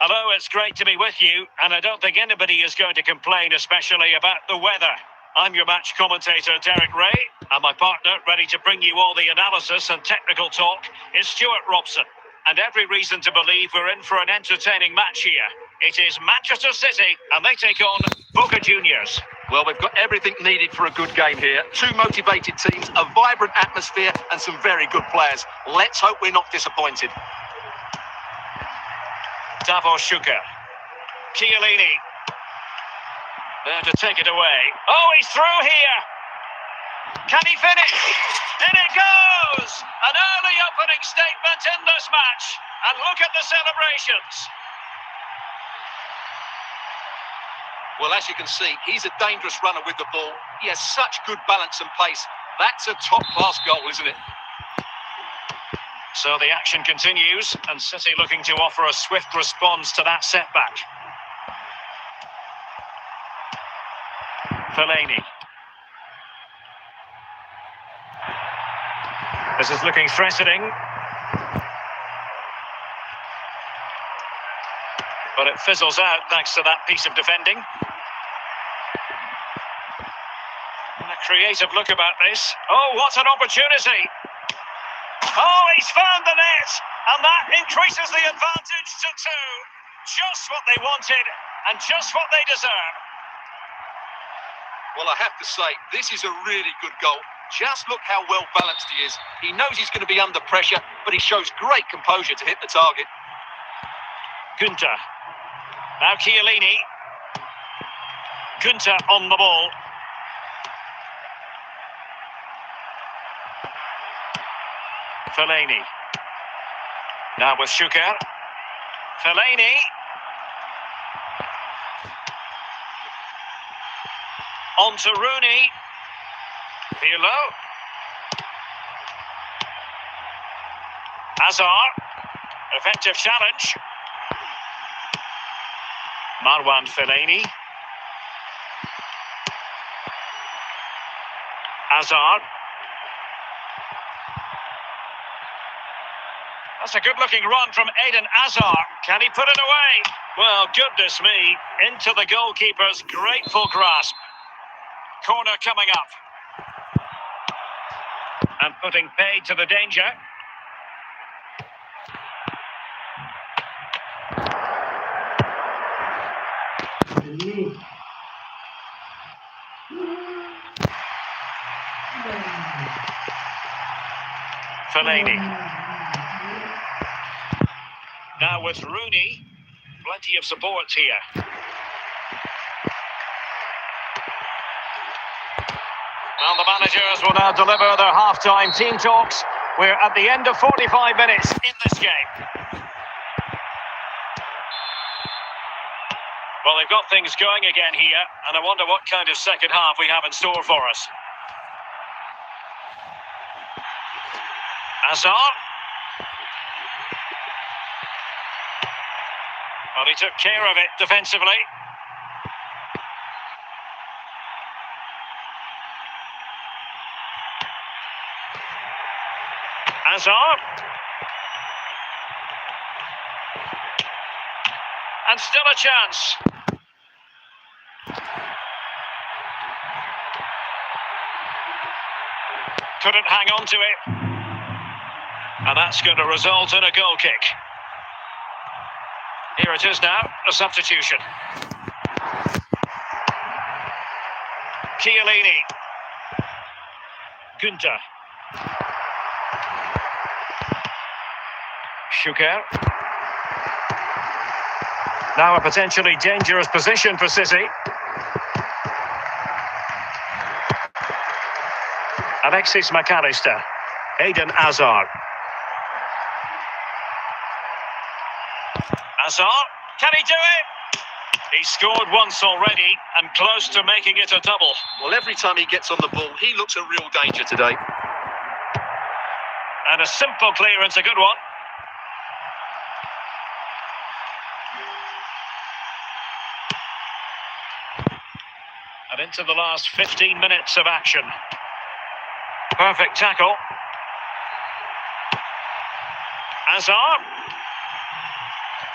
Hello, it's great to be with you, and I don't think anybody is going to complain, especially about the weather. I'm your match commentator, Derek Ray, and my partner, ready to bring you all the analysis and technical talk, is Stuart Robson. And every reason to believe we're in for an entertaining match here. It is Manchester City, and they take on Boca Juniors. Well, we've got everything needed for a good game here. Two motivated teams, a vibrant atmosphere, and some very good players. Let's hope we're not disappointed. Davor Šuker. Chiellini. There to take it away. Oh, he's through here. Can he finish? In it goes! An early opening statement in this match. And look at the celebrations. Well, as you can see, he's a dangerous runner with the ball. He has such good balance and pace. That's a top-class goal, isn't it? So the action continues, and City looking to offer a swift response to that setback. Fellaini. This is looking threatening. But it fizzles out thanks to that piece of defending. And a creative look about this. Oh, what an opportunity! Oh, he's found the net! And that increases the advantage to 2. Just what they wanted, and just what they deserve. Well, I have to say, this is a really good goal. Just look how well balanced he is. He knows he's going to be under pressure, but he shows great composure to hit the target. Gunter. Now Chiellini. Gunter on the ball. Fellaini. Now with Šuker. Fellaini. On to Rooney. Pirlo. Hazard. Effective challenge. Marwan Fellaini. Hazard. That's a good-looking run from Eden Hazard. Can he put it away? Well, goodness me. Into the goalkeeper's grateful grasp. Corner coming up. And putting paid to the danger. Fellaini. Now with Rooney, plenty of support here. Well, the managers will now deliver their half-time team talks. We're at the end of 45 minutes in this game. Well, they've got things going again here, and I wonder what kind of second half we have in store for us. Hazard. Well, he took care of it defensively. Hazard. And still a chance. Couldn't hang on to it. And that's going to result in a goal kick. Here it is now, a substitution. Chiellini. Gunter. Šuker. Now a potentially dangerous position for City. Alexis McAllister. Eden Hazard. Hazard, can he do it? He's scored once already and close to making it a double. Well, every time he gets on the ball, he looks a real danger today. And a simple clearance, a good one. And into the last 15 minutes of action. Perfect tackle. Azar.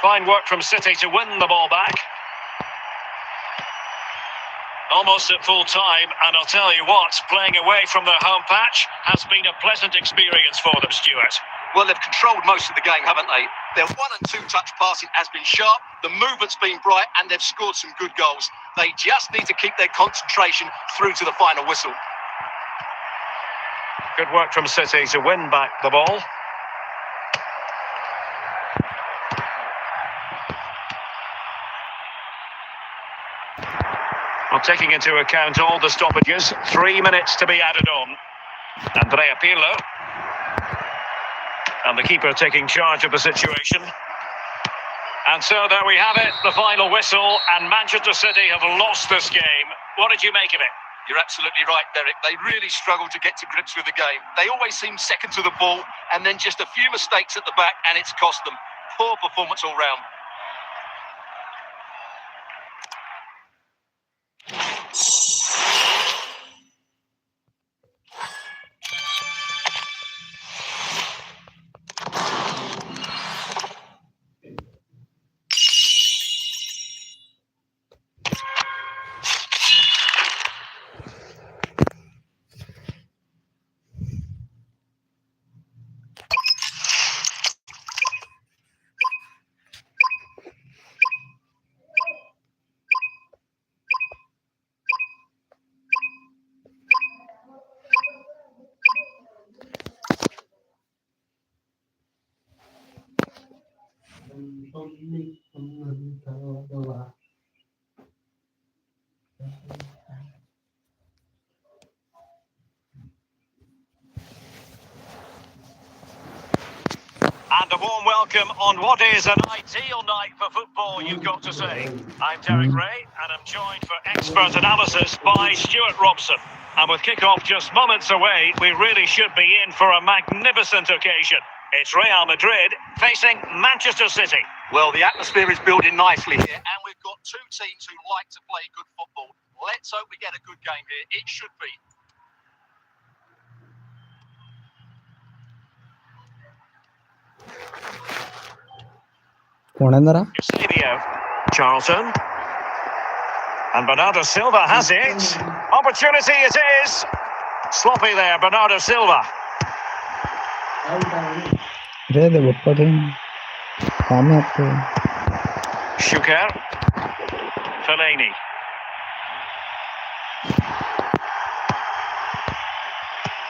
Fine work from City to win the ball back. Almost at full time, and I'll tell you what, playing away from their home patch has been a pleasant experience for them, Stuart. Well, they've controlled most of the game, haven't they? Their 1- and 2-touch passing has been sharp, the movement's been bright, and they've scored some good goals. They just need to keep their concentration through to the final whistle. Good work from City to win back the ball. Well, taking into account all the stoppages, 3 minutes to be added on. Andrea Pirlo. And the keeper taking charge of the situation. And so there we have it, the final whistle, and Manchester City have lost this game. What did you make of it? You're absolutely right, Derek. They really struggled to get to grips with the game. They always seem second to the ball, and then just a few mistakes at the back, and it's cost them. Poor performance all round. And a warm welcome on what is an ideal night for football, you've got to say. I'm Derek Ray, and I'm joined for expert analysis by Stuart Robson. And with kick-off just moments away, we really should be in for a magnificent occasion. It's Real Madrid facing Manchester City. Well, the atmosphere is building nicely here, and we've got two teams who like to play good football. Let's hope we get a good game here. It should be. Eusebio, Charlton, and Bernardo Silva has it. Opportunity it is. Sloppy there, Bernardo Silva. Schuker, Fellaini.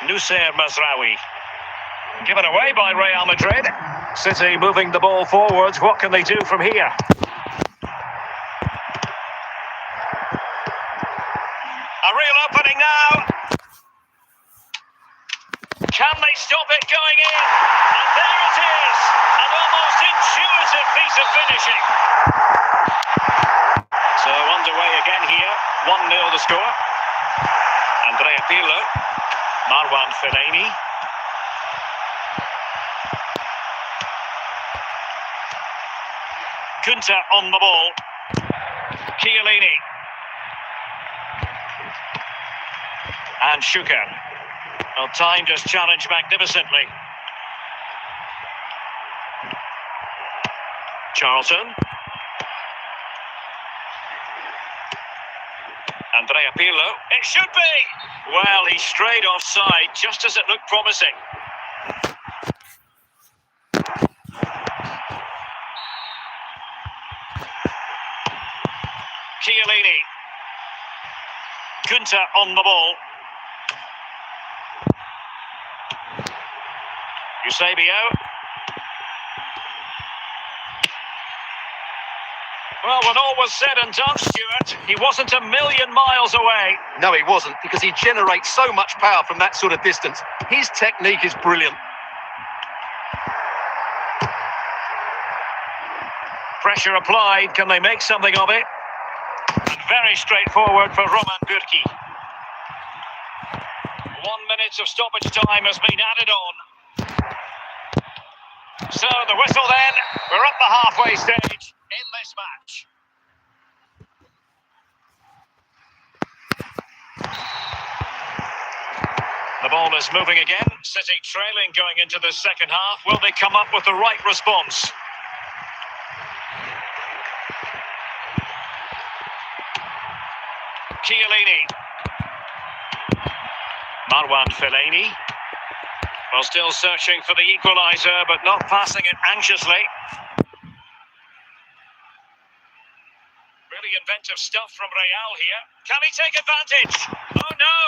Noussair Mazraoui. Given away by Real Madrid. City moving the ball forwards. What can they do from here? A real opening now. Can they stop it going in? And there it is. An almost intuitive piece of finishing. So underway again here. 1-0 the score. Andrea Pirlo. Marwan Fellaini. Kunta on the ball. Chiellini. And Schuker. Well, timed his challenge magnificently. Charlton. Andrea Pirlo. It should be! Well, he strayed offside just as it looked promising. Chiellini. Kunta on the ball. Eusebio. Well, when all was said and done, Stuart, he wasn't a million miles away. No, he wasn't, because he generates so much power from that sort of distance. His technique is brilliant. Pressure applied. Can they make something of it? Very straightforward for Roman Bürki. 1 minute of stoppage time has been added on. So the whistle then. We're at the halfway stage in this match. The ball is moving again. City trailing going into the second half. Will they come up with the right response? Chiellini. Marwan Fellaini. Well, still searching for the equaliser, but not passing it anxiously. Really inventive stuff from Real here. Can he take advantage? Oh no!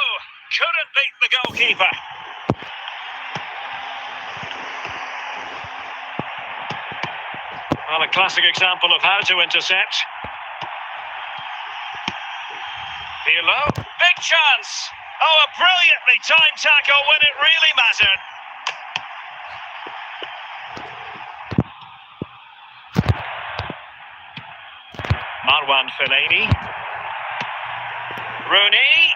Couldn't beat the goalkeeper. Well, a classic example of how to intercept. Pirlo, big chance! Oh, a brilliantly timed tackle when it really mattered. Marwan Fellaini. Rooney.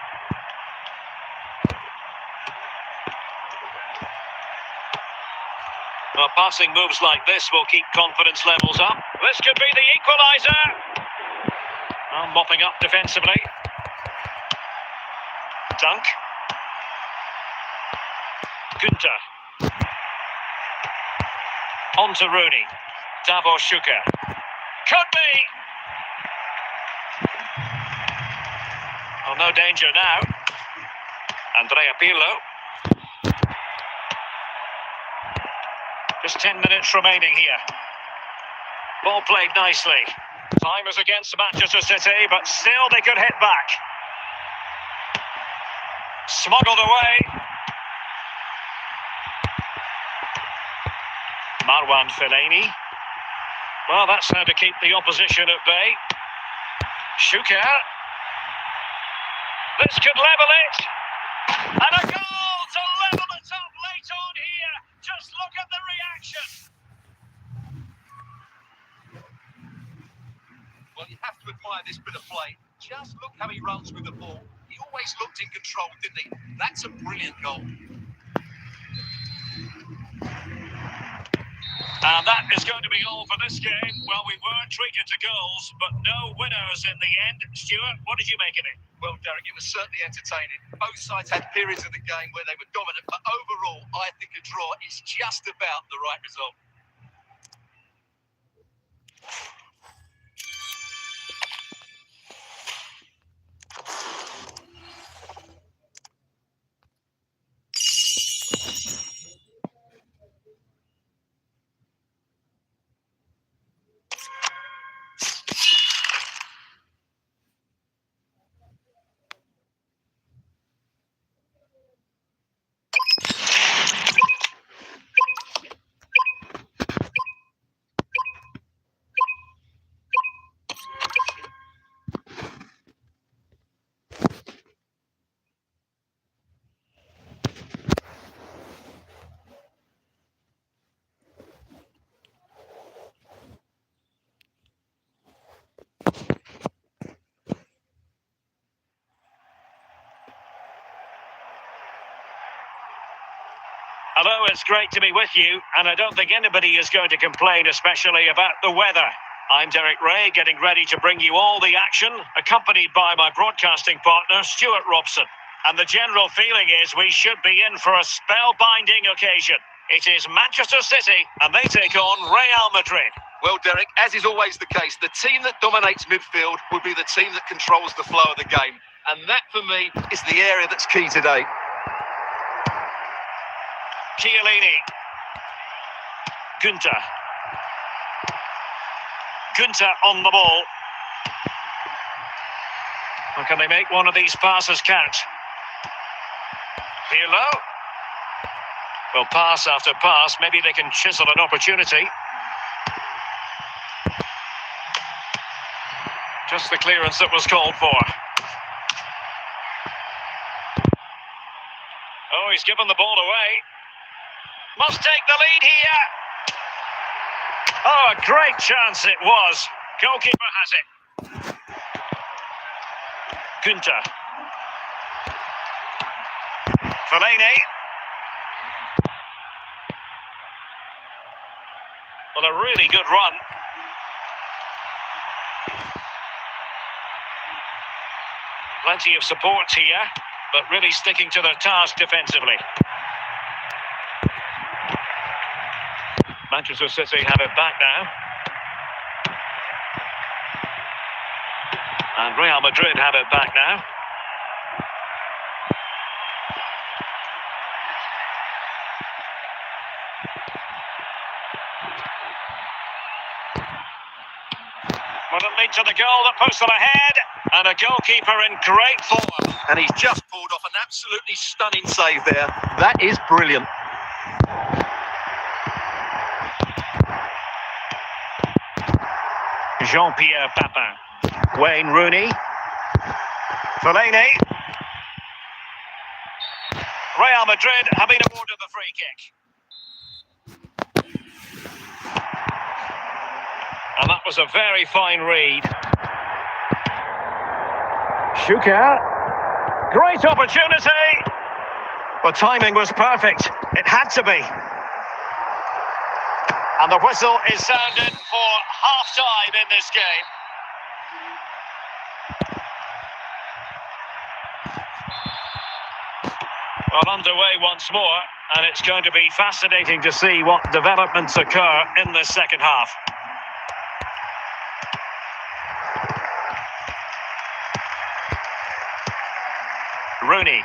Well, passing moves like this will keep confidence levels up. This could be the equaliser. Well, mopping up defensively. Dunk. Gunter. On to Rooney. Davor Schuker. Could be. Oh, no danger now. Andrea Pirlo. Just 10 minutes remaining here. Ball played nicely. Time is against Manchester City, but still they could hit back. Smuggled away. Marwan Fellaini. Well, that's how to keep the opposition at bay. Schuker. This could level it. And a goal to level it up late on here. Just look at the reaction. Well, you have to admire this bit of play. Just look how he runs with the ball. He always looked in control, didn't he? That's a brilliant goal. And that is going to be all for this game. Well, we were treated to goals, but no winners in the end. Stuart, what did you make of it? Well, Derek, it was certainly entertaining. Both sides had periods of the game where they were dominant, but overall, I think a draw is just about the right result. Hello, it's great to be with you, and I don't think anybody is going to complain, especially about the weather. I'm Derek Ray, getting ready to bring you all the action, accompanied by my broadcasting partner, Stuart Robson. And the general feeling is we should be in for a spellbinding occasion. It is Manchester City, and they take on Real Madrid. Well, Derek, as is always the case, the team that dominates midfield will be the team that controls the flow of the game. And that, for me, is the area that's key today. Chiellini. Gunter. Gunter on the ball. Or can they make one of these passes count? Pirlo. Well, pass after pass, maybe they can chisel an opportunity. Just the clearance that was called for. Oh, he's given the ball away. Must take the lead here. Oh, a great chance it was. Goalkeeper has it. Gunter. Fellaini. Well, a really good run. Plenty of support here, but really sticking to their task defensively. Manchester City have it back now. And Real Madrid have it back now. Will it lead to the goal that puts them ahead? And a goalkeeper in great form. And he's just pulled off an absolutely stunning save there. That is brilliant. Jean-Pierre Papin. Wayne Rooney. Fellaini. Real Madrid have been awarded the free kick. And that was a very fine read. Schuker. Great opportunity. The timing was perfect. It had to be. And the whistle is sounded for half-time in this game. Well, underway once more, and it's going to be fascinating to see what developments occur in the second half. Rooney.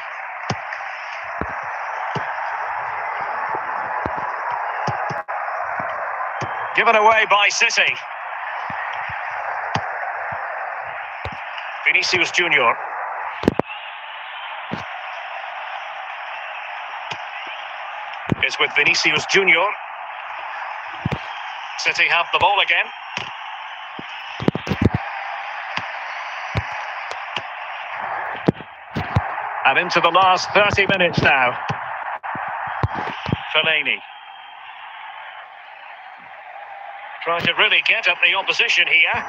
Given away by City. Vinicius Junior. It's with Vinicius Junior. City have the ball again. And into the last 30 minutes now. Fellaini. Trying to really get at the opposition here.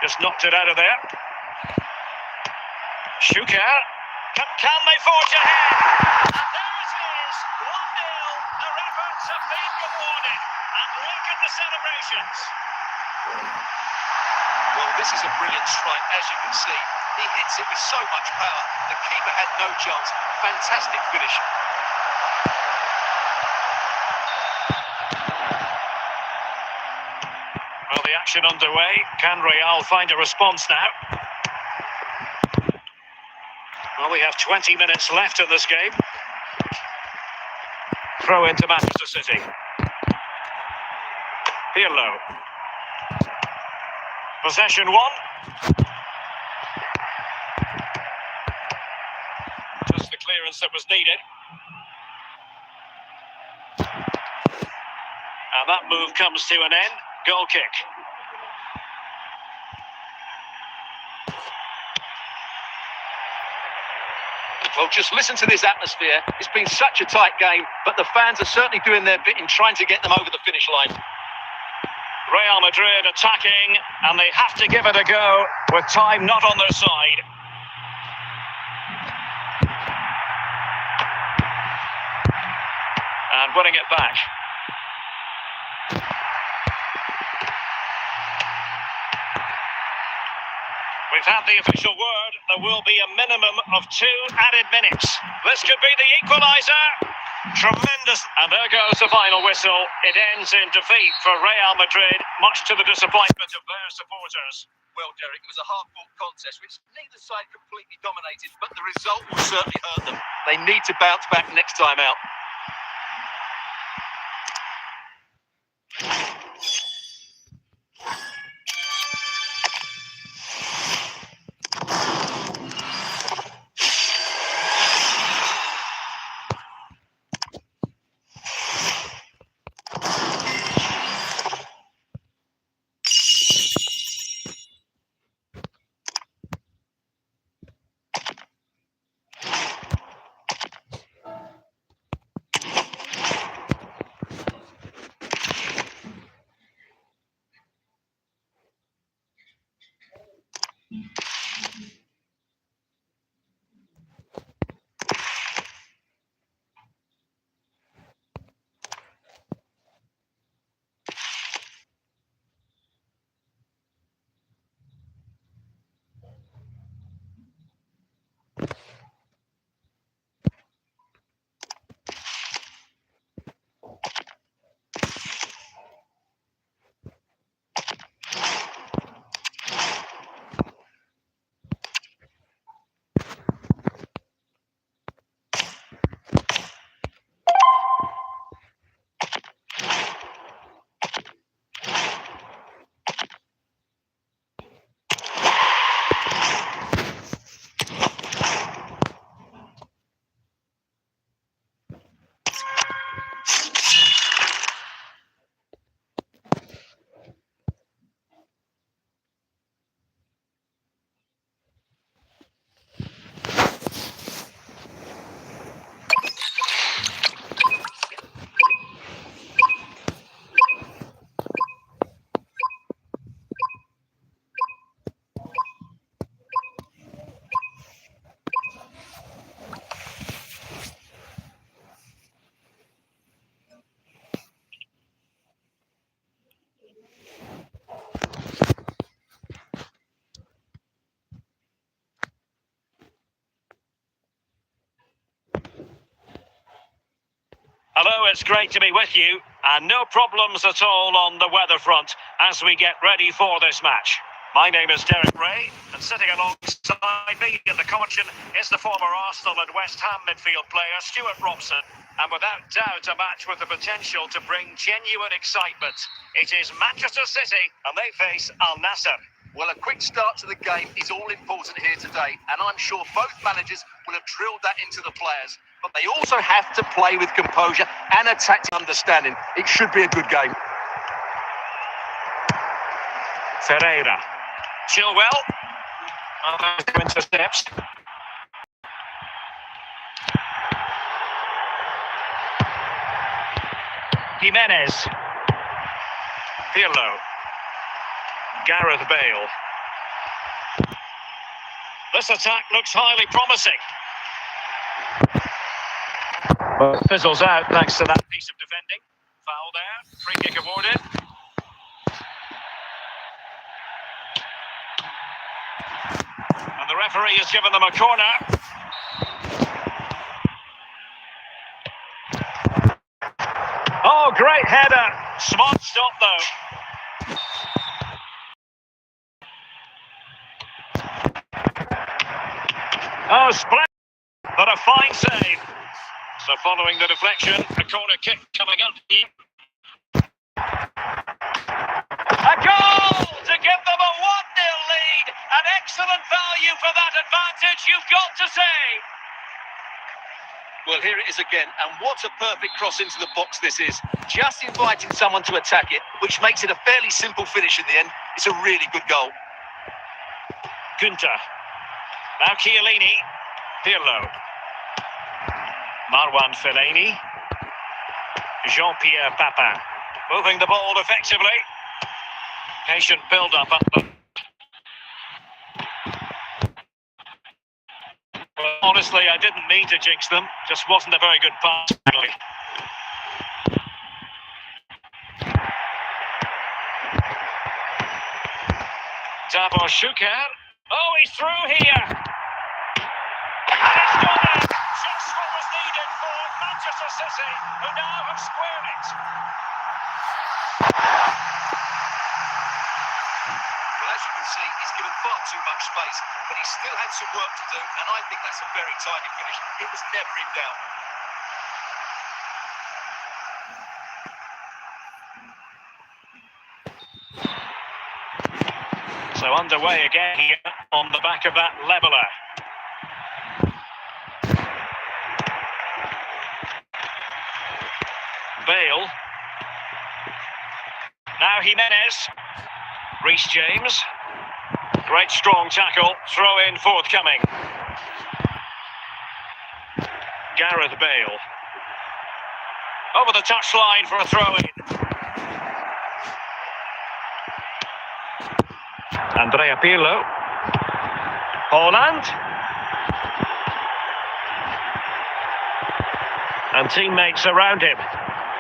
Just knocked it out of there. Schuker. Can they forge ahead? And there it is. 1-0. Their efforts have been rewarded. And look at the celebrations. Well, this is a brilliant strike, as you can see. He hits it with so much power. The keeper had no chance. Fantastic finish. Well, the action underway. Can Real find a response now? Well, we have 20 minutes left in this game. Throw into Manchester City. Pirlo. Possession one. Just the clearance that was needed. And that move comes to an end. Goal kick. Well, just listen to this atmosphere. It's been such a tight game, but the fans are certainly doing their bit in trying to get them over the finish line. Real Madrid attacking, and they have to give it a go with time not on their side. And winning it back. We've had the official word. There will be a minimum of 2 added minutes. This could be the equaliser. Tremendous. And there goes the final whistle. It ends in defeat for Real Madrid, much to the disappointment of their supporters. Well, Derek, it was a hard-fought contest, which neither side completely dominated, but the result will certainly hurt them. They need to bounce back next time out. Hello, it's great to be with you, and no problems at all on the weather front as we get ready for this match. My name is Derek Ray, and sitting alongside me in the commentary is the former Arsenal and West Ham midfield player Stuart Robson, and without doubt a match with the potential to bring genuine excitement. It is Manchester City, and they face Al Nassr. Well, a quick start to the game is all important here today, and I'm sure both managers will have drilled that into the players. But they also have to play with composure and a tactical understanding. It should be a good game. Ferreira. Chilwell. Intercepts. Jimenez. Pirlo. Gareth Bale. This attack looks highly promising. But fizzles out thanks to that piece of defending. Foul there. Free kick awarded. And the referee has given them a corner. Oh, great header. Smart stop though. Oh, splendid. But a fine save. So following the deflection, a corner kick coming up. A goal to give them a 1-0 lead. An excellent value for that advantage, you've got to say. Well, here it is again, and what a perfect cross into the box this is. Just inviting someone to attack it, which makes it a fairly simple finish in the end. It's a really good goal. Gunter. Now Chiellini. Pirlo. Marwan Fellaini. Jean-Pierre Papin. Moving the ball effectively. Patient build-up up the... Well, honestly, I didn't mean to jinx them. Just wasn't a very good pass, really. Davor Šuker. Oh, he's through here. And it's done it. Just what was needed for Manchester City, who now have squared it. Well, as you can see, he's given far too much space, but he still had some work to do, and I think that's a very tidy finish. It was never in doubt. So underway again here on the back of that leveller. Bale. Now Jimenez. Reece James. Great strong tackle. Throw in forthcoming. Gareth Bale. Over the touchline for a throw in. Andrea Pirlo. Haaland. And teammates around him.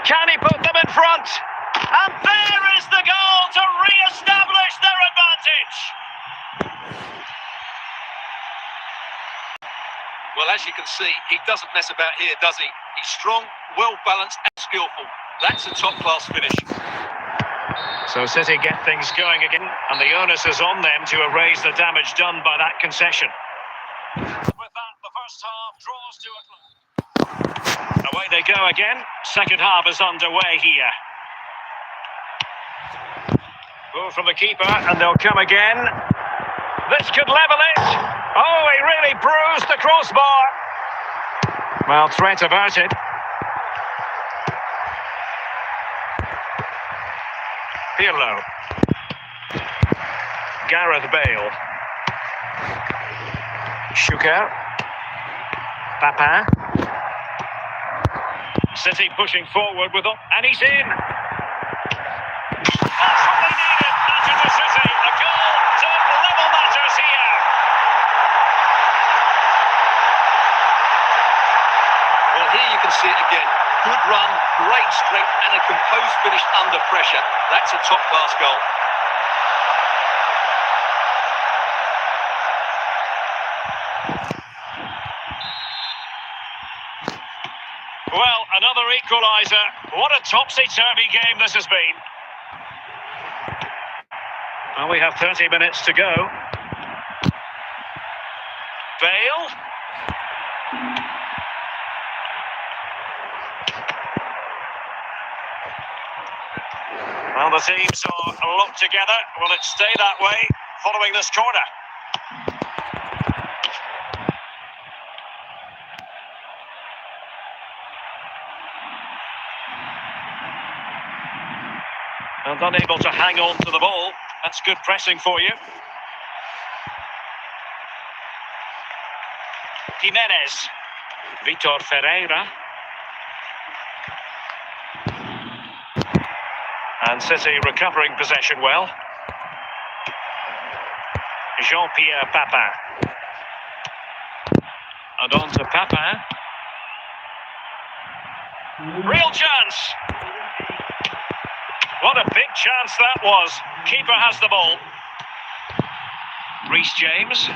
Can he put them in front? And there is the goal to re-establish their advantage. Well, as you can see, he doesn't mess about here, does he? He's strong, well-balanced and skillful. That's a top-class finish. So City get things going again, and the onus is on them to erase the damage done by that concession. With that, the first half draws to a close. Away they go again. Second half is underway here. Ball from the keeper, and they'll come again. This could level it. Oh, he really bruised the crossbar. Well, threat averted. Pirlo. Gareth Bale. Šuker. Papin. City pushing forward with them, and he's in. That's what they needed. Manchester City, a goal to level matters here. Well, here you can see it again. Good run, great strength, and a composed finish under pressure. That's a top-class goal. Well, another equaliser. What a topsy-turvy game this has been. Well, we have 30 minutes to go. Bale. Well, the teams are locked together. Will it stay that way following this corner? And unable to hang on to the ball. That's good pressing for you. Jimenez. Vitor Ferreira. And City recovering possession well. Jean-Pierre Papin. And on to Papin. Real chance. What a big chance that was. Keeper has the ball. Reece James.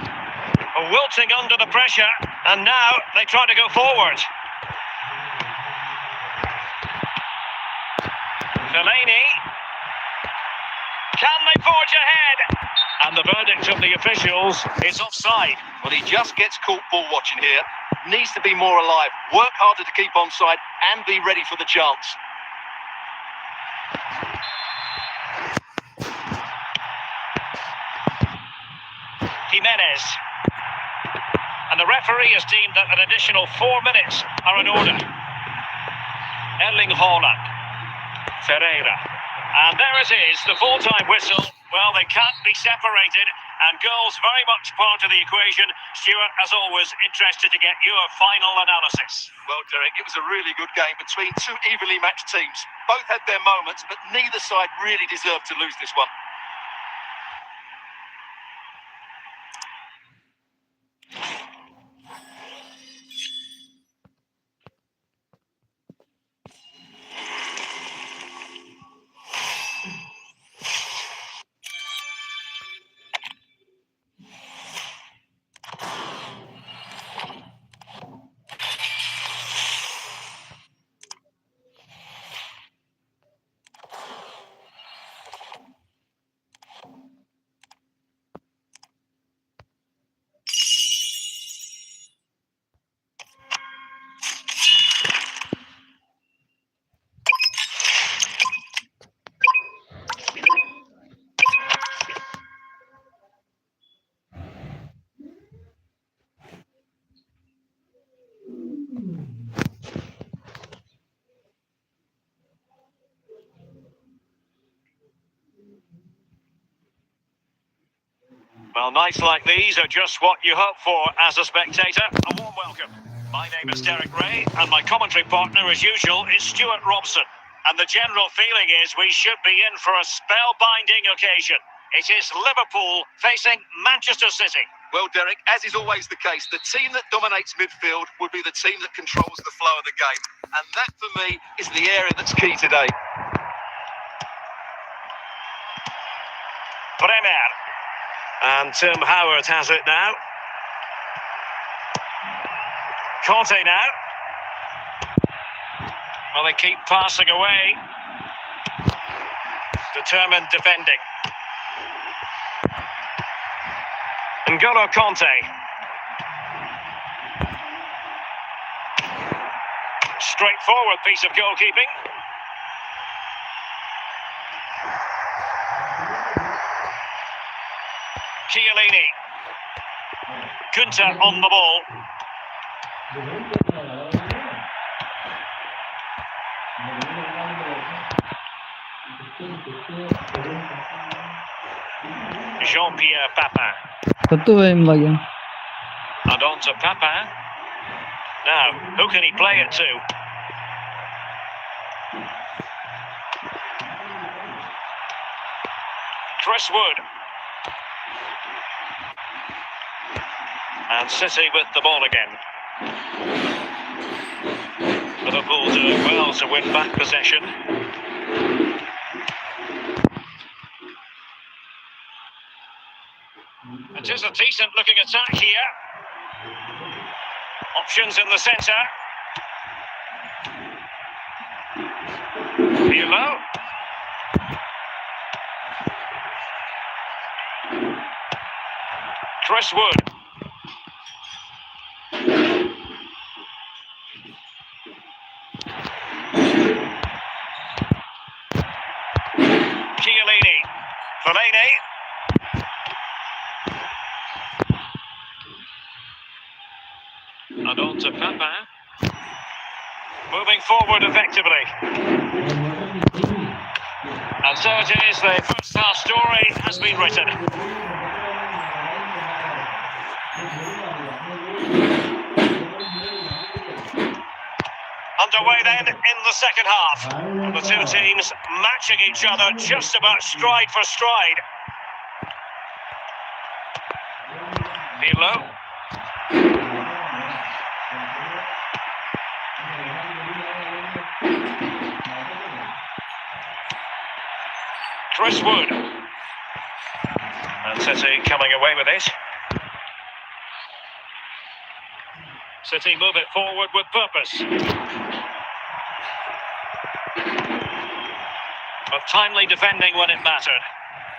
Wilting under the pressure. And now they try to go forward. Fellaini. Can they forge ahead? And the verdict of the officials is offside. Well, he just gets caught ball watching here. Needs to be more alive. Work harder to keep onside and be ready for the chance. Jimenez. And the referee has deemed that an additional 4 minutes are in order. Erling Haaland. Ferreira. And there it is, the full-time whistle. Well, they can't be separated, and goals very much part of the equation. Stuart, as always, interested to get your final analysis. Well, Derek, it was a really good game between two evenly matched teams. Both had their moments, but neither side really deserved to lose this one. Well, nights like these are just what you hope for as a spectator. A warm welcome. My name is Derek Ray, and my commentary partner, as usual, is Stuart Robson. And the general feeling is we should be in for a spellbinding occasion. It is Liverpool facing Manchester City. Well, Derek, as is always the case, the team that dominates midfield will be the team that controls the flow of the game. And that, for me, is the area that's key today. Bremer. And Tim Howard has it now. Conte now. Well, they keep passing away. Determined defending. N'Golo Conte. Straightforward piece of goalkeeping. Chiellini. Kunta on the ball. Jean-Pierre Papin. Satu lagi. And on to Papin. Now, who can he play it to? Chris Wood. And City with the ball again. Liverpool doing well to win back possession. It is a decent looking attack here. Options in the centre. Pirlo. Chris Wood. Chiellini. Fellaini. And on to Papa. Moving forward effectively. And so it is, the first half story has been written. Underway then in the second half. And the two teams matching each other just about stride for stride. Pirlo. Chris Wood. And City coming away with it. City move it forward with purpose. But timely defending when it mattered.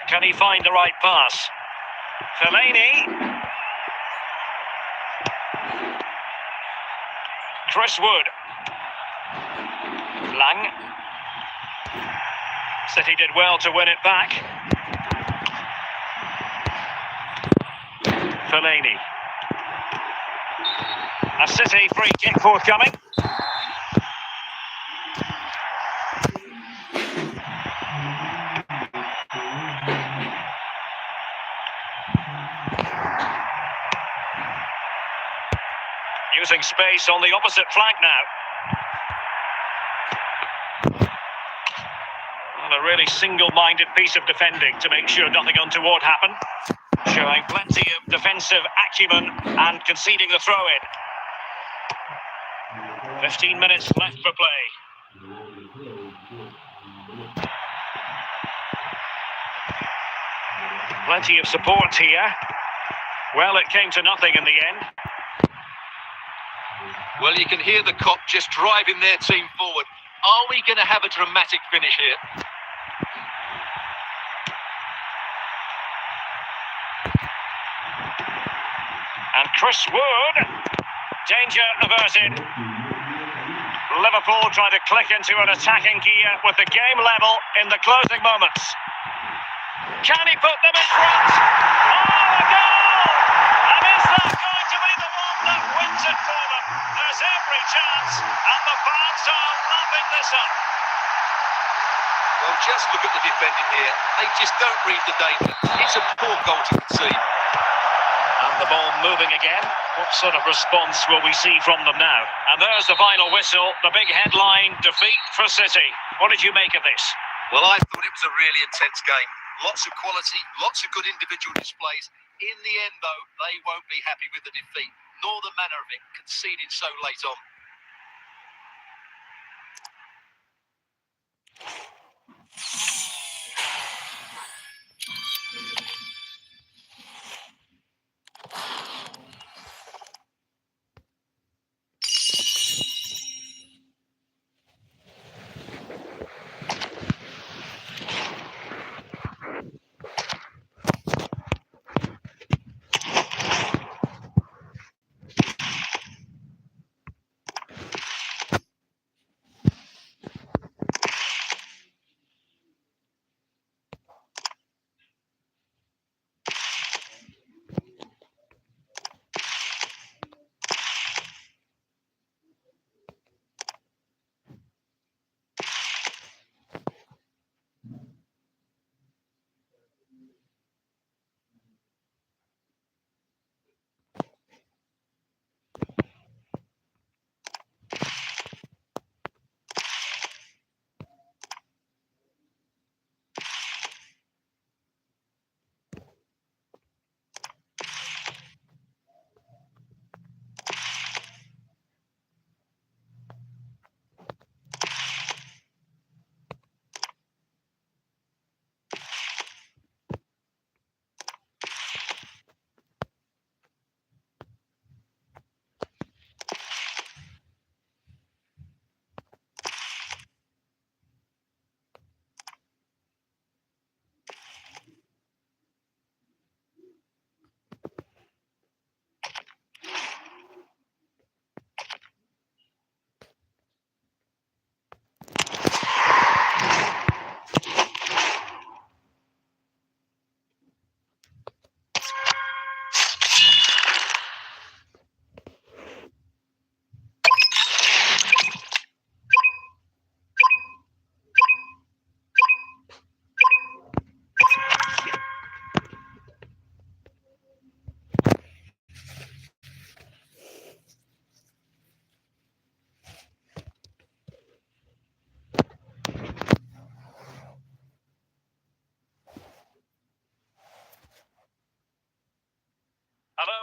Can he find the right pass? Fellaini. Chris Wood. Lang. City did well to win it back. Fellaini. A City free kick forthcoming. Using space on the opposite flank now. And a really single-minded piece of defending to make sure nothing untoward happened. Showing plenty of defensive acumen and conceding the throw-in. 15 minutes left for play. Plenty of support here. Well, it came to nothing in the end. Well, you can hear the Kop just driving their team forward. Are we going to have a dramatic finish here? And Chris Wood. Danger averted. Liverpool trying to click into an attacking gear with the game level in the closing moments. Can he put them in front? Oh, a goal! And is that going to be the one that wins it for them? There's every chance, and the fans are lapping this up. Well, just look at the defending here. They just don't read the danger. It's a poor goal to concede. And the ball moving again. What sort of response will we see from them now? And there's the final whistle, the big headline, defeat for City. What did you make of this? Well, I thought it was a really intense game. Lots of quality, lots of good individual displays. In the end, though, they won't be happy with the defeat, nor the manner of it, conceding so late on.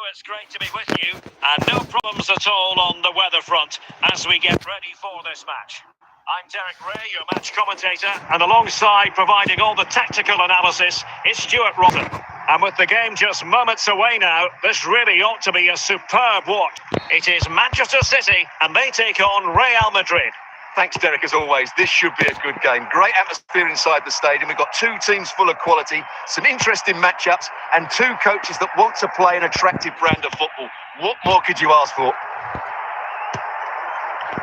it's great to be with you, and no problems at all on the weather front as we get ready for this match. I'm Derek Ray, your match commentator, and alongside providing all the tactical analysis is Stuart Rotten. And with the game just moments away now, this really ought to be a superb watch. It is Manchester City, and they take on Real Madrid. Thanks, Derek, as always. This should be a good game. Great atmosphere inside the stadium. We've got two teams full of quality, some interesting matchups, and two coaches that want to play an attractive brand of football. What more could you ask for?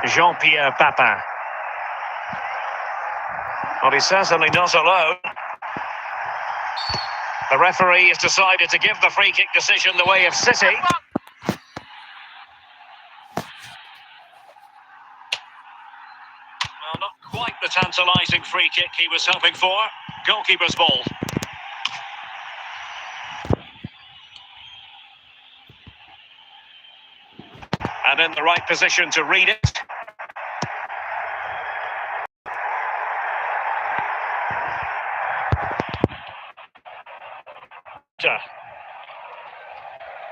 Jean-Pierre Papin. Well, he's certainly not alone. The referee has decided to give the free kick decision the way of City. Well, not quite the tantalising free kick he was hoping for. Goalkeeper's ball. And in the right position to read it.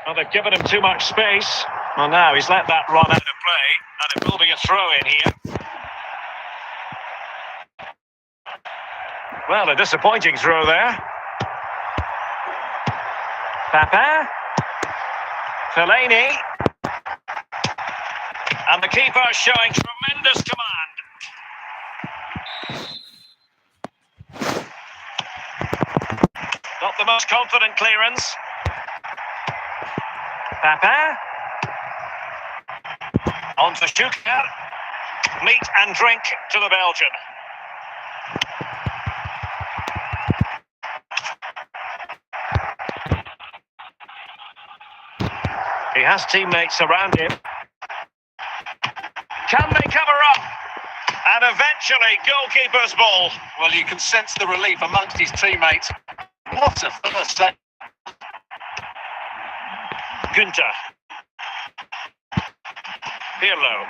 Well, they've given him too much space. Well, now he's let that run out of play, and it will be a throw-in here. Well, a disappointing throw there. Papin. Fellaini. And the keeper showing tremendous command. Not the most confident clearance. Papin. On to Schuker. Meat and drink to the Belgian. He has teammates around him. Can they cover up? And eventually, goalkeeper's ball. Well, you can sense the relief amongst his teammates. What a first save. Günther. Pirlo.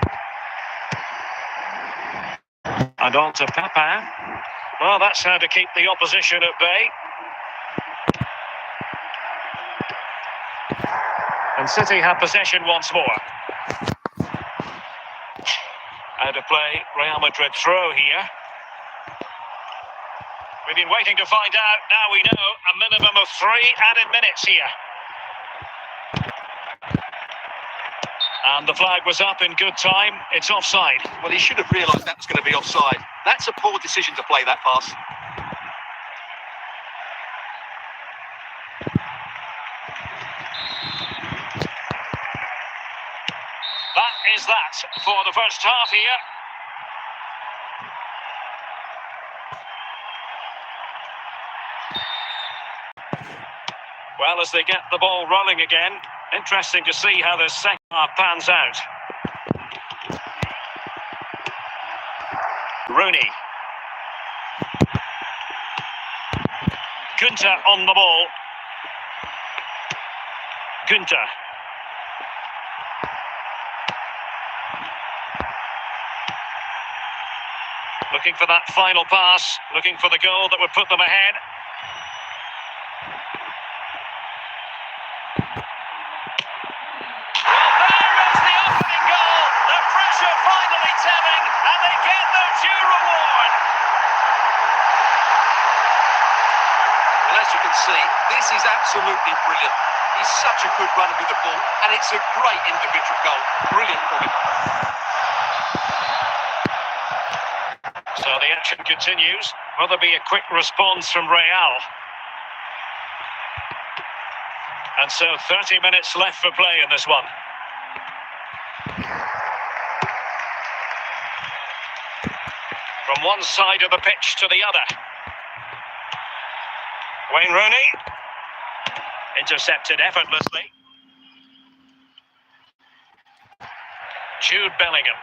And on to Papin. Well, that's how to keep the opposition at bay. And City have possession once more. Out of play, Real Madrid throw here. We've been waiting to find out. Now we know a minimum of 3 added minutes here. And the flag was up in good time. It's offside. Well, he should have realised that was going to be offside. That's a poor decision to play that pass. That is that for the first half here. Well, as they get the ball rolling again, interesting to see how the second half pans out. Rooney. Günther on the ball. Günther. Looking for that final pass, looking for the goal that would put them ahead. See, this is absolutely brilliant. He's such a good runner with the ball, and it's a great individual goal. Brilliant from him. So the action continues. Will there be a quick response from Real? And so 30 minutes left for play in this one. From one side of the pitch to the other. Wayne Rooney, intercepted effortlessly. Jude Bellingham.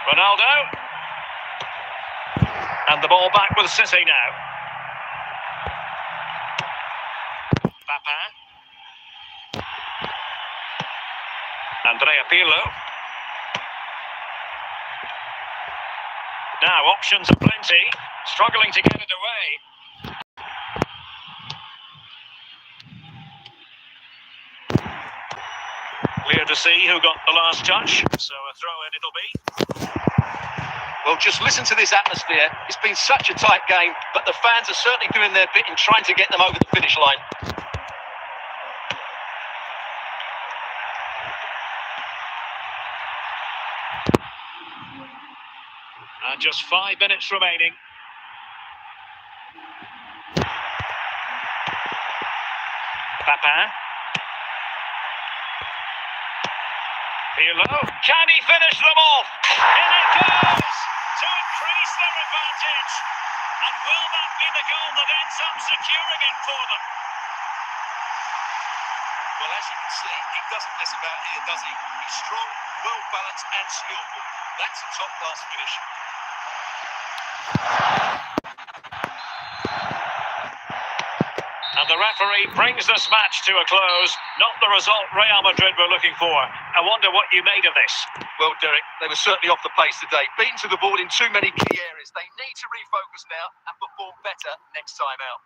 Ronaldo. And the ball back with City now. Papin. Andrea Pirlo. Now options are plenty, struggling to get it away. to see who got the last touch. So a throw-in it'll be. Well, just listen to this atmosphere. It's been such a tight game, but the fans are certainly doing their bit in trying to get them over the finish line. And just 5 minutes remaining. Papin. Pirlo. Can he finish them off? In it goes to increase their advantage. And will that be the goal that ends up securing it for them? Well, as you can see, he doesn't mess about here, does he? He's strong, well-balanced and skillful. That's a top-class finish. And the referee brings this match to a close. Not the result Real Madrid were looking for. I wonder what you made of this. Well, Derek, they were certainly off the pace today. Beaten to the ball in too many key areas. They need to refocus now and perform better next time out.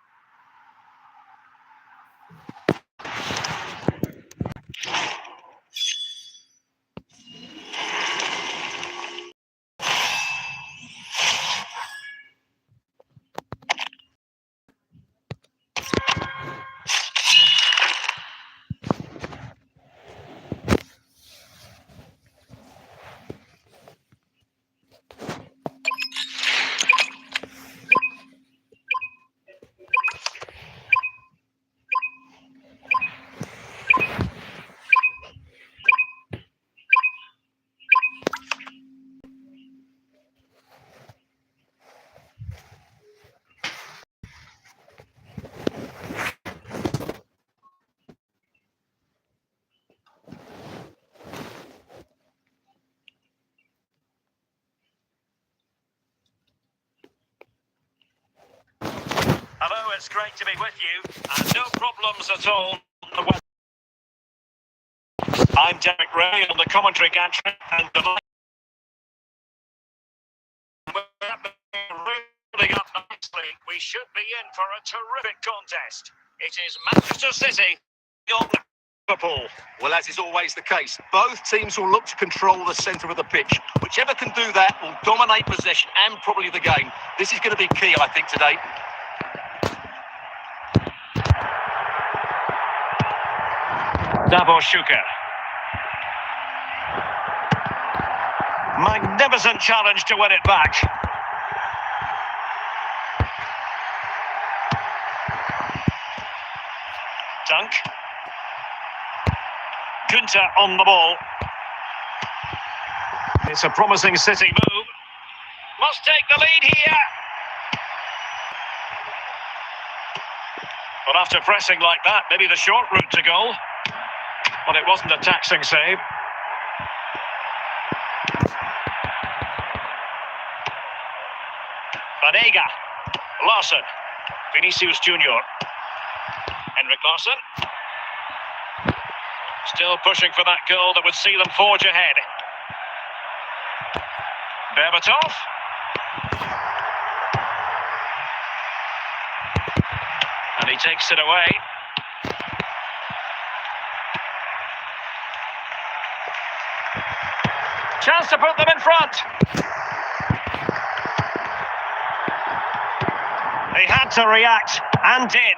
Hello, it's great to be with you. And no problems at all on the weather. I'm Derek Ray on the commentary gantry, and the line rolling up nicely. We should be in for a terrific contest. It is Manchester City on Liverpool. Well, as is always the case, both teams will look to control the centre of the pitch. Whichever can do that will dominate possession and probably the game. This is going to be key, I think, today. Davor Schuker. Magnificent challenge to win it back. Dunk. Gunter on the ball. It's a promising City move. Must take the lead here. But after pressing like that, maybe the short route to goal. But it wasn't a taxing save. Banega. Larson. Vinicius Junior. Henrik Larsson. Still pushing for that goal that would see them forge ahead. Berbatov. And he takes it away. Chance to put them in front. They had to react and did.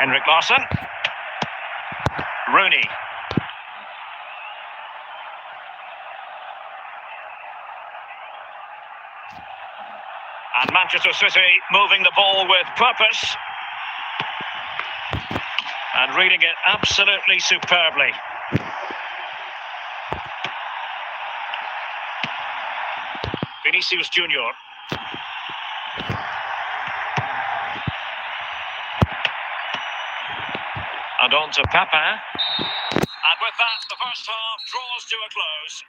Henrik Larsson. Rooney. And Manchester City moving the ball with purpose. And reading it absolutely superbly. Vinicius Junior. And on to Papin. And with that, the first half draws to a close.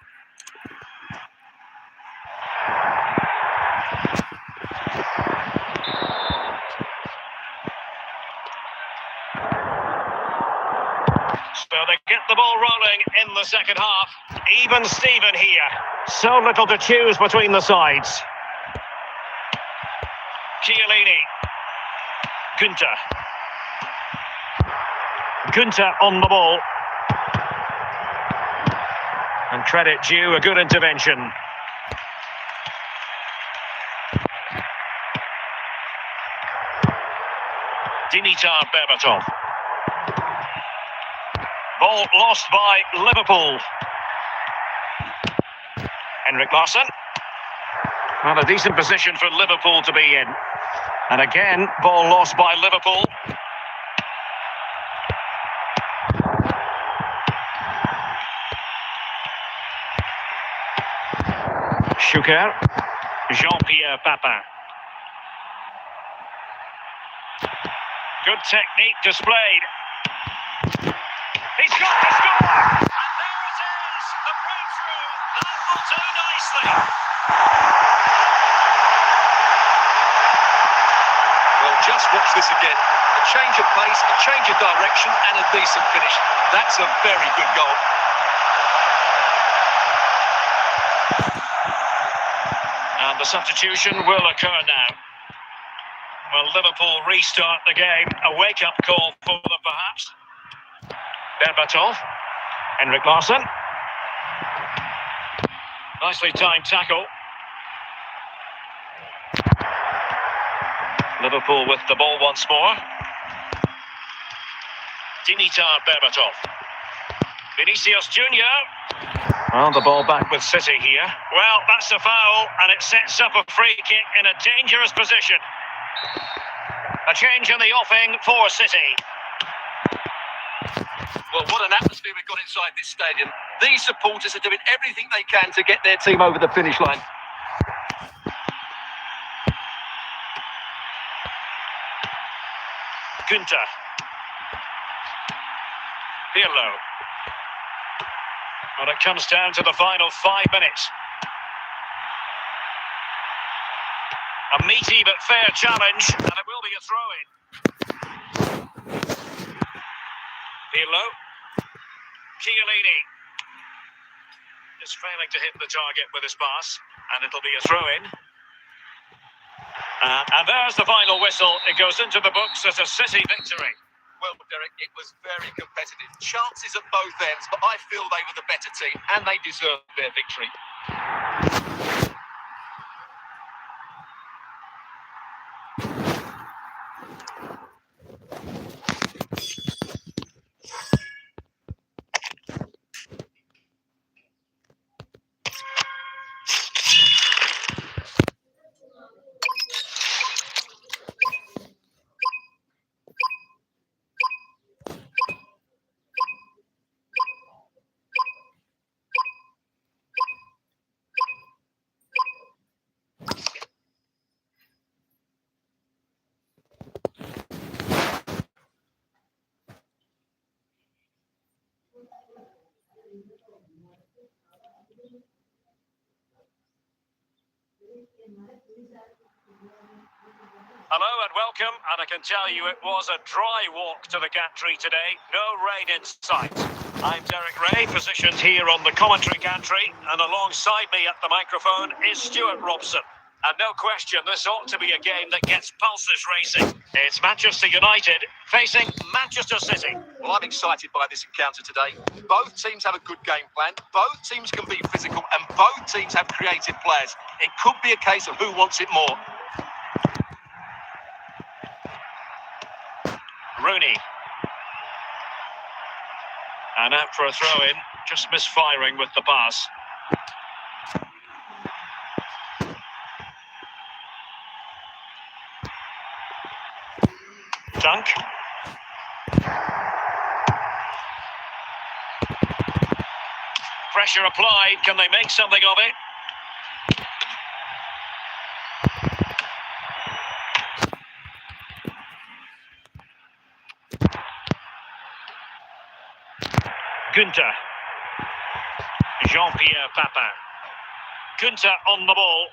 So they get the ball rolling in the second half. Even Steven here. So little to choose between the sides. Chiellini. Gunter. Gunter on the ball. And credit due, a good intervention. Dimitar Berbatov. Ball lost by Liverpool. Henrik Larsson. Well, a decent position for Liverpool to be in. And again, ball lost by Liverpool. Schuker. Jean-Pierre Papin. Good technique displayed. He's got to score! And there it is! The breakthrough! That will do nicely! Well, just watch this again. A change of pace, a change of direction, and a decent finish. That's a very good goal. And the substitution will occur now. Well, Liverpool restart the game. A wake-up call for them, perhaps. Berbatov. Henrik Larsson. Nicely timed tackle. Liverpool with the ball once more. Dimitar Berbatov. Vinicius Junior. Well, the ball back with City here. Well, that's a foul, and it sets up a free kick in a dangerous position. A change in the offing for City. Well, what an atmosphere we've got inside this stadium. These supporters are doing everything they can to get their team over the finish line. Gunter. Pirlo. Well, it comes down to the final 5 minutes. A meaty but fair challenge, and it will be a throw-in. Pirlo. Chiellini. Just failing to hit the target with his pass, and it'll be a throw-in. And there's the final whistle. It goes into the books as a City victory. Well, Derek, it was very competitive. Chances at both ends, but I feel they were the better team, and they deserved their victory. Hello and welcome, and I can tell you it was a dry walk to the gantry today, no rain in sight. I'm Derek Ray, positioned here on the commentary gantry, and alongside me at the microphone is Stuart Robson. And no question, this ought to be a game that gets pulses racing. It's Manchester United facing Manchester City. Well, I'm excited by this encounter today. Both teams have a good game plan, both teams can be physical, and both teams have creative players. It could be a case of who wants it more. Rooney. And out for a throw-in, just misfiring with the pass. Dunk. Pressure applied, can they make something of it? Gunter. Jean-Pierre Papin. Gunter on the ball.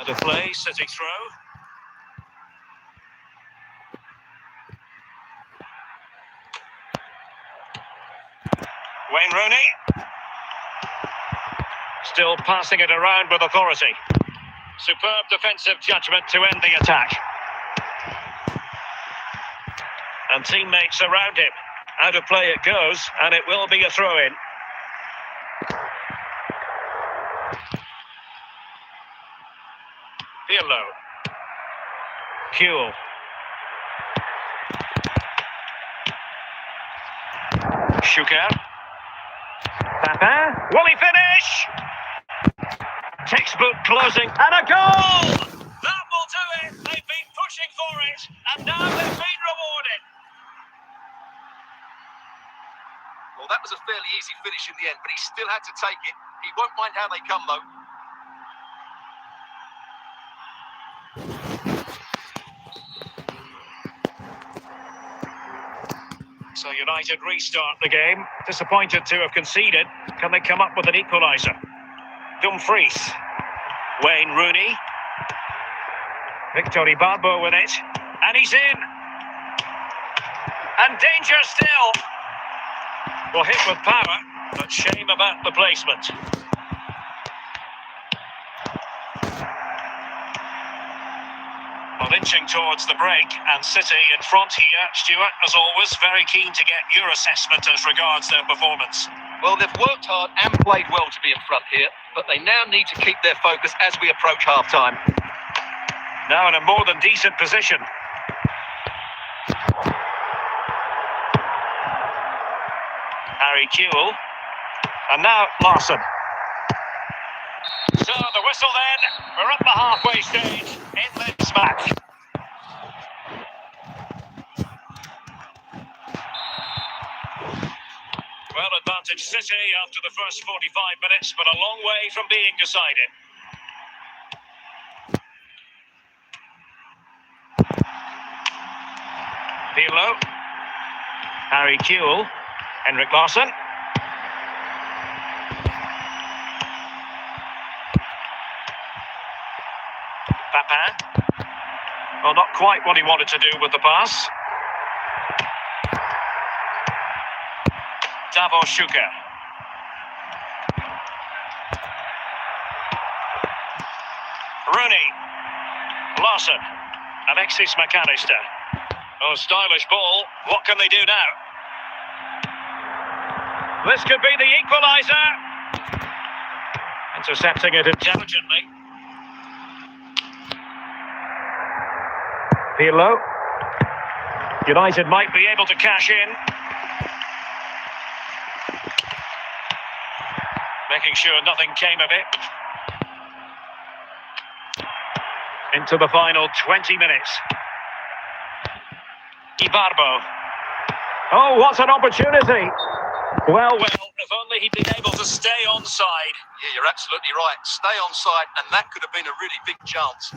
Out of play, City throw. Wayne Rooney. Still passing it around with authority. Superb defensive judgment to end the attack. and teammates around him. Out of play it goes, and it will be a throw-in. Pirlo. Kuhl. Schuker. Papin. Will he finish? Textbook closing, and a goal! That will do it. They've been pushing for it, and now they've been rewarded. Well, that was a fairly easy finish in the end, but he still had to take it. He won't mind how they come, though. So United restart the game. Disappointed to have conceded. Can they come up with an equaliser? Dumfries. Wayne Rooney. Victor Ibarbo with it. And he's in. And danger still. Well, hit with power, but shame about the placement. Well, inching towards the break, and City in front here. Stuart, as always, very keen to get your assessment as regards their performance. Well, they've worked hard and played well to be in front here, but they now need to keep their focus as we approach half-time. Now in a more than decent position. Harry Kuhl. And now Larsson. So the whistle then. We're at the halfway stage in this match. Well, advantage City after the first 45 minutes, but a long way from being decided. Pirlo. Harry Kuhl. Henrik Larsson. Papin. Well, not quite what he wanted to do with the pass. Davor Schuker. Rooney. Larsson. Alexis McAllister. Oh, stylish ball. What can they do now? This could be the equaliser. Intercepting it intelligently. Pirlo. United might be able to cash in. Making sure nothing came of it. Into the final 20 minutes. Ibarbo. Oh, what an opportunity! Well, if only he'd been able to stay onside. Yeah, you're absolutely right. Stay onside, and that could have been a really big chance.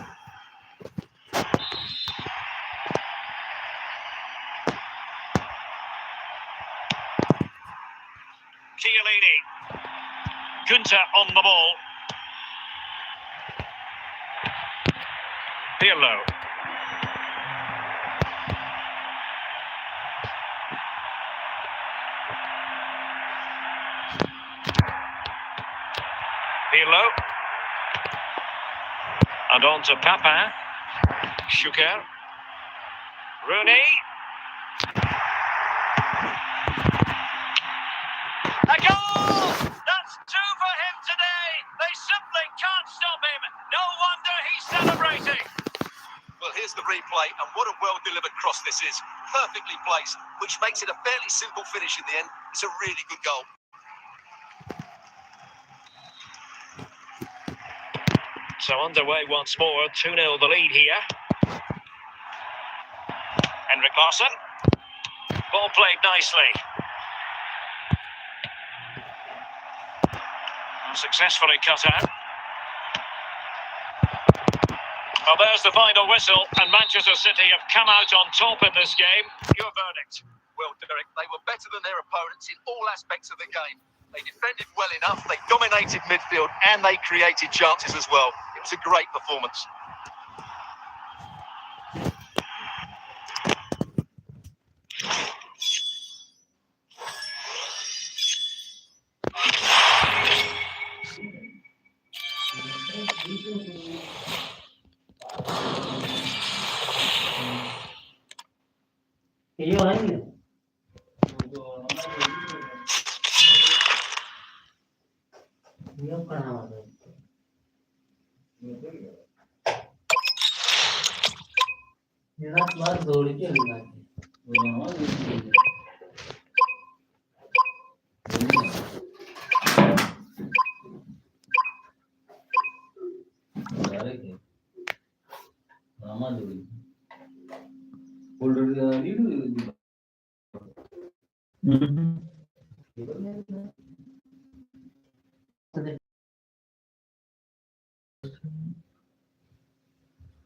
Chiellini. Gunter on the ball. Pirlo. Pirlo. And on to Papin. Schuker. Rooney. A goal! That's two for him today. They simply can't stop him. No wonder he's celebrating. Well, here's the replay, and what a well-delivered cross this is. Perfectly placed, which makes it a fairly simple finish in the end. It's a really good goal. So underway once more, 2-0 the lead here. Henrik Larsson. Ball played nicely. Successfully cut out. Well, there's the final whistle, and Manchester City have come out on top in this game. Your verdict? Well, Derek, they were better than their opponents in all aspects of the game. They defended well enough, they dominated midfield, and they created chances as well. It was a great performance. You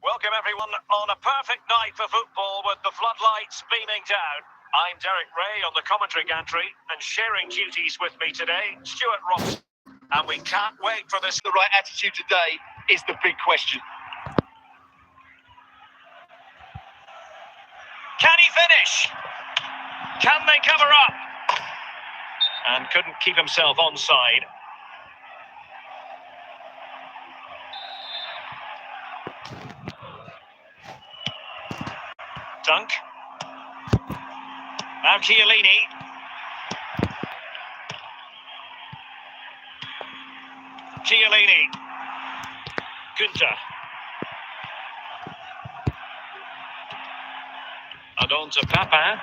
Welcome everyone on a perfect night for football with the floodlights beaming down. I'm Derek Ray on the commentary gantry, and sharing duties with me today, Stuart Robson. And we can't wait for this. The right attitude today is the big question. Can he finish? Can they cover up? And couldn't keep himself onside. Dunk. Now Chiellini. Chiellini. Günther. And on to Papin.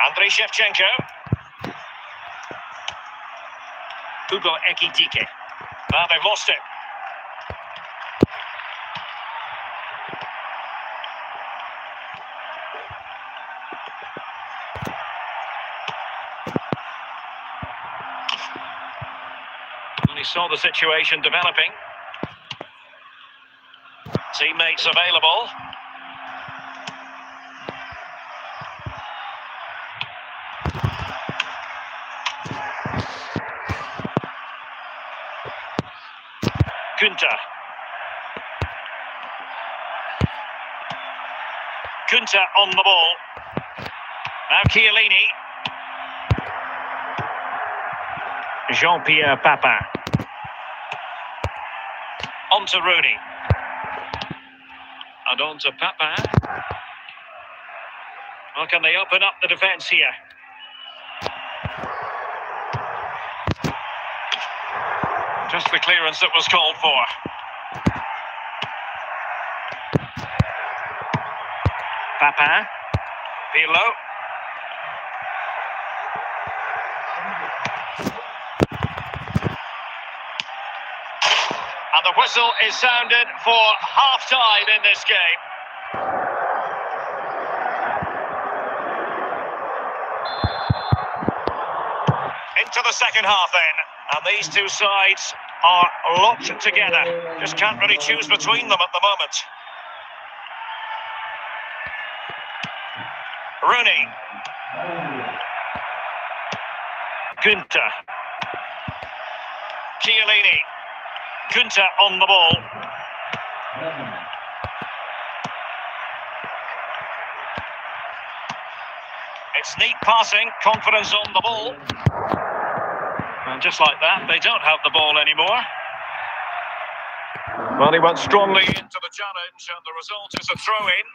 Andrei Shevchenko. Hugo Ekitike. Now they've lost it. And he saw the situation developing. Teammates available. Günther. Günther on the ball. Now Chiellini. Jean-Pierre Papin. On to Rooney. And on to Papin. How can they open up the defence here? Just the clearance that was called for. Papin. Pirlo. And the whistle is sounded for half-time in this game. Into the second half then. And these two sides are locked together. Just can't really choose between them at the moment. Rooney. Günther. Chiellini. Günther on the ball. It's neat passing, confidence on the ball. And just like that, they don't have the ball anymore. Well, he went strongly into the challenge, and the result is a throw-in.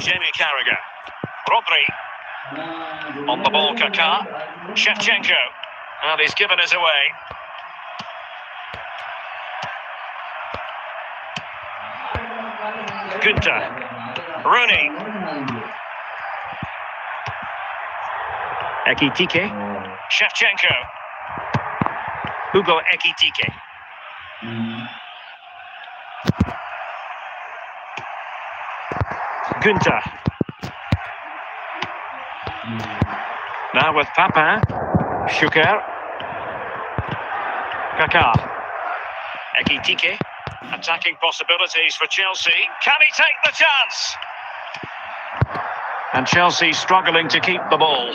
Jamie Carragher. Rodri. On the ball, Kaká. Shevchenko. And he's given us away. Günther. Rooney. Ekitike. Shevchenko. Hugo Ekitike. Günther. Now with Papin. Schuker. Kaká. Ekitike. Attacking possibilities for Chelsea. Can he take the chance? And Chelsea struggling to keep the ball.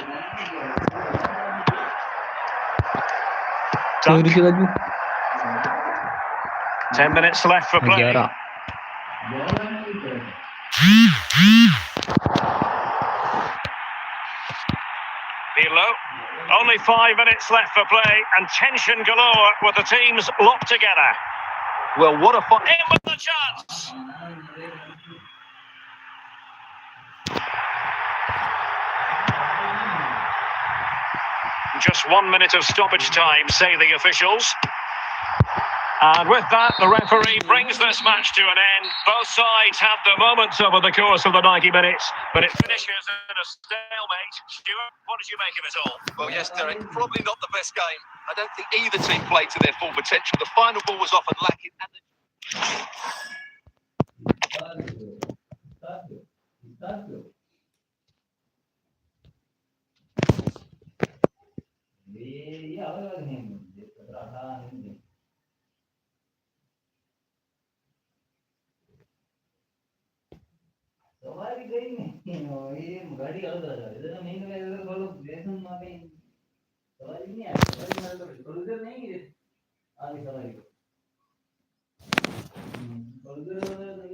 Dunk. 10 minutes left for play. Pirlo. Only 5 minutes left for play, and tension galore with the teams locked together. Well, what a fight. In with the chance. Just 1 minute of stoppage time, say the officials. And with that, the referee brings this match to an end. Both sides had their moments over the course of the 90 minutes, but it finishes in a stalemate. Stuart, what did you make of it all? Well, yes, Derek, probably not the best game. I don't think either team played to their full potential. The final ball was often lacking. सवारी गई नहीं ये गाड़ी अलग आ जाए इधर main में इधर बोलो लेसन में सवारी नहीं है सवारी मतलब क्रूजर नहीं है आगे सवारी क्रूजर